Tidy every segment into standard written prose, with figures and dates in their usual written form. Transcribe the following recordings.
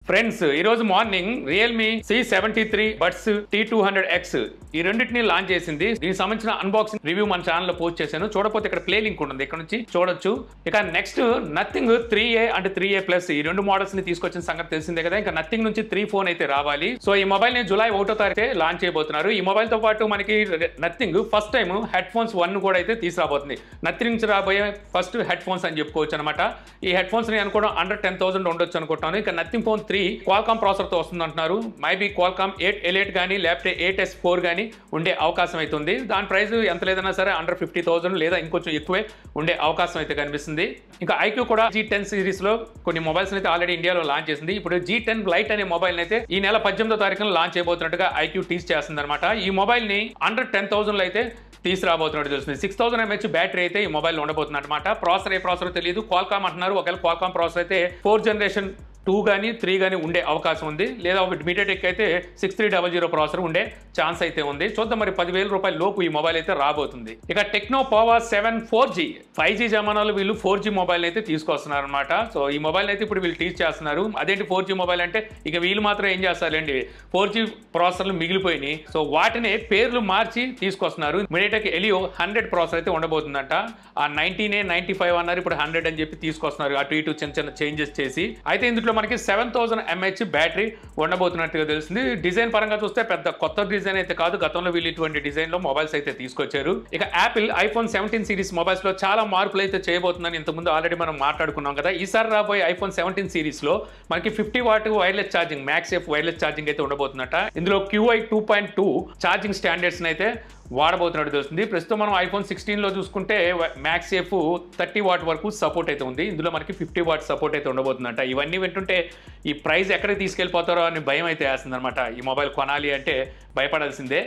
Friends ఈ రోజు morning Realme C73 buds T200X ఈ రెండింటిని లాంచ్ చేసింది. దీనికి సంబంధించిన అన్బాక్సింగ్ రివ్యూ మన ఛానల్ లో పోస్ట్ చేశాను. చూడకపోతే ఇక్కడ ప్లే లింక్ ఉంటుంది, ఇక్కడ నుంచి చూడొచ్చు. ఇక next nothing 3A and 3A plus ఈ రెండు మోడల్స్ ని తీసుకొచ్చిన సంగతి తెలిసిందే కదా. ఇంకా నథింగ్ నుంచి 3 ఫోన్ అయితే రావాలి. సో ఈ మొబైల్ ని జూలై 1వ తారీఖు లాంచ్ చేయబోతున్నారు. ఈ మొబైల్ తో పాటు మనకి nothing first time head phones 1 కూడా అయితే తీసుకురాబోతుంది. నథింగ్ నుంచి రాబోయే ఫస్ట్ హెడ్ ఫోన్స్ అని చెప్పుకోవచ్చు అనమాట. ఈ హెడ్ ఫోన్స్ ని అనుకోవడం అండర్ 10,000 ఉండొచ్చు అనుకుంటాను. ఇక నథింగ్ ఫోన్ 3 క్వాల్కామ్ ప్రాసెసర్ తో వస్తుంది అంటున్నారు. మైబీ క్వాల్కామ్ 8L8 కానీ లేకపోతే 8S4 కానీ ఉండే అవకాశం అయితే ఉంది. దాని ప్రైస్ ఎంత లేదన్నా సరే అండర్ 50,000 లేదా ఇంకొంచెం ఎక్కువే ఉండే అవకాశం అయితే కనిపిస్తుంది. ఇంకా ఐక్యూ కూడా G10 సిరీస్ లో కొన్ని మొబైల్స్ అయితే ఆల్రెడీ ఇండియాలో లాంచ్ చేసింది. ఇప్పుడు G10 లైట్ అనే మొబైల్ అయితే ఈ నెల 18వ తారీఖున లాంచ్ చేయబోతున్నట్టుగా ఐక్యూ టీస్ చేస్తుంది అనమాట. ఈ మొబైల్ ని అండర్ 10,000 అయితే తీసుకురాబోతున్నట్టు తెలుస్తుంది. 6000 mAh బ్యాటరీ అయితే ఈ మొబైల్ ఉండబోతుంది అనమాట. ప్రాసెసర్ ఏ ప్రాసెసర్ తెలియదు, క్వాల్కామ్ అంటున్నారు. ఒకవేళ క్వాల్కామ్ ప్రాసెసర్ అయితే 4th జనరేషన్ 2 కానీ 3 కానీ ఉండే అవకాశం ఉంది. లేదా ఒక మీడియాటెక్ అయితే 6300 ప్రాసెసర్ ఉండే ఛాన్స్ అయితే ఉంది. చూద్దాం మరి 10,000 రూపాయల లోపు ఈ మొబైల్ అయితే రాబోతుంది. ఇక టెక్నో పోవా 7 4G 5G జమానాలో వీళ్ళు 4G మొబైల్ అయితే తీసుకొస్తున్నారు అనమాట. సో ఈ మొబైల్ అయితే ఇప్పుడు వీళ్ళు టీచ్ చేస్తున్నారు. అదేంటి 4G మొబైల్ అంటే ఇక వీళ్ళు మాత్రం ఏం చేస్తారండి, 4G ప్రాసెసర్లు మిగిలిపోయినాయి. సో వాటిని పేర్లు మార్చి తీసుకొస్తున్నారు. మీడియాటెక్ ఎలియో 100 ప్రాసెసర్ అయితే ఉండబోతుందంట. ఆ 90 95 అన్నారు, ఇప్పుడు 100 అని చెప్పి తీసుకొస్తున్నారు. అటు ఇటు చిన్న చిన్న చేంజెస్ చేసి. అయితే ఇందులో మనకి 7000 mAh బ్యాటరీ ఉండబోతున్నట్టుగా తెలిసింది. డిజైన్ పరంగా చూస్తే పెద్ద కొత్త డిజైన్ అయితే కాదు. గతంలో వీళ్ళు ఇటువంటి డిజైన్ లో మొబైల్స్ అయితే తీసుకొచ్చారు. ఇక యాపిల్ ఐఫోన్ 17 సిరీస్ మొబైల్స్ లో చాలా మార్పులు అయితే చేయబోతుందని ఇంతకుముందు ఆల్రెడీ మనం మాట్లాడుకున్నాం కదా. ఈసారి రాబోయే ఐఫోన్ 17 సిరీస్ లో మనకి 50 what wireless charging, MagSafe wireless charging అయితే ఉండబోతున్నట. ఇందులో QI 2.2 ఛార్జింగ్ స్టాండర్డ్స్ అయితే వాడబోతున్నట్టు తెలుస్తుంది. ప్రస్తుతం మనం ఐఫోన్ 16 లో చూసుకుంటే మ్యాక్సేఫ్ 30 వాట్ వరకు సపోర్ట్ అయితే ఉంది. ఇందులో మనకి 50 వాట్ సపోర్ట్ అయితే ఉండబోతుందంట. ఇవన్నీ వింటుంటే ఈ ప్రైస్ ఎక్కడికి తీసుకెళ్ళిపోతారో అని భయం అయితే వేస్తుంది అనమాట. ఈ మొబైల్ కొనాలి అంటే భయపడాల్సిందే.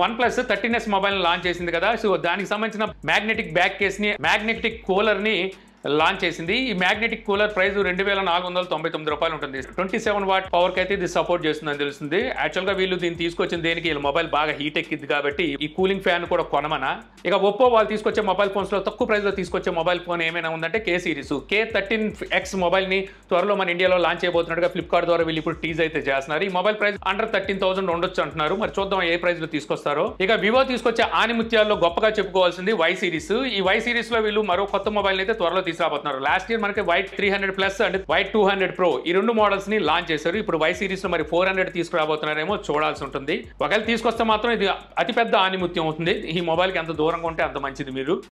OnePlus 13S మొబైల్ లాంచ్ చేసింది కదా. సో దానికి సంబంధించిన మ్యాగ్నెటిక్ బ్యాక్ కేస్ ని, మ్యాగ్నెటిక్ కూలర్ ని లాంచ్ చేసింది. ఈ మ్యాగ్నెటిక్ కూలర్ ప్రైస్ 2499 రూపాయలు ఉంటుంది. 27 వాట్ పవర్ కి అయితే ఇది సపోర్ట్ చేస్తుందని తెలుస్తుంది. యాక్చువల్ గా వీళ్ళు దీన్ని తీసుకొచ్చిన దేనికి, వీళ్ళ మొబైల్ బాగా హీట్ ఎక్కింది కాబట్టి ఈ కూలింగ్ ఫ్యాన్ కూడా కొనమనా. ఇక ఒప్పో వాళ్ళు తీసుకొచ్చే మొబైల్ ఫోన్స్ లో తక్కువ ప్రైస్ లో తీసుకొచ్చే మొబైల్ ఫోన్ ఏమైనా ఉందంటే K సిరీస్. K13X మొబైల్ ని త్వరలో మన ఇండియాలో లాంచ్ చేయబోతున్నట్టుగా ఫ్లిప్కార్ట్ ద్వారా వీళ్ళు ఇప్పుడు టీజ్ అయితే చేస్తున్నారు. ఈ మొబైల్ ప్రైస్ అండర్ 13,000 ఉండొచ్చు అంటున్నారు. మరి చూద్దాం ఏ ప్రైస్ లో తీసుకొస్తారో. ఇక వివో తీసుకొచ్చే ఆనిముత్యాల్లో గొప్పగా చెప్పుకోవాల్సింది Y సిరీస్. ఈ Y సిరీస్ లో వీళ్ళు మరో కొత్త మొబైల్ అయితే త్వరలో తీసుకురాబోతున్నారు. లాస్ట్ ఇయర్ మనకి Y300 plus and Y200 Pro ఈ రెండు మోడల్స్ ని లాంచ్ చేశారు. ఇప్పుడు Y సిరీస్ లో మరి 400 తీసుకురాబోతున్నారేమో చూడాల్సి ఉంటుంది. ఒకవేళ తీసుకొస్తే మాత్రం ఇది అతిపెద్ద ఆనిముత్యం అవుతుంది. ఈ మొబైల్ కి ఎంత దూరంగా ఉంటే అంత మంచిది. మీరు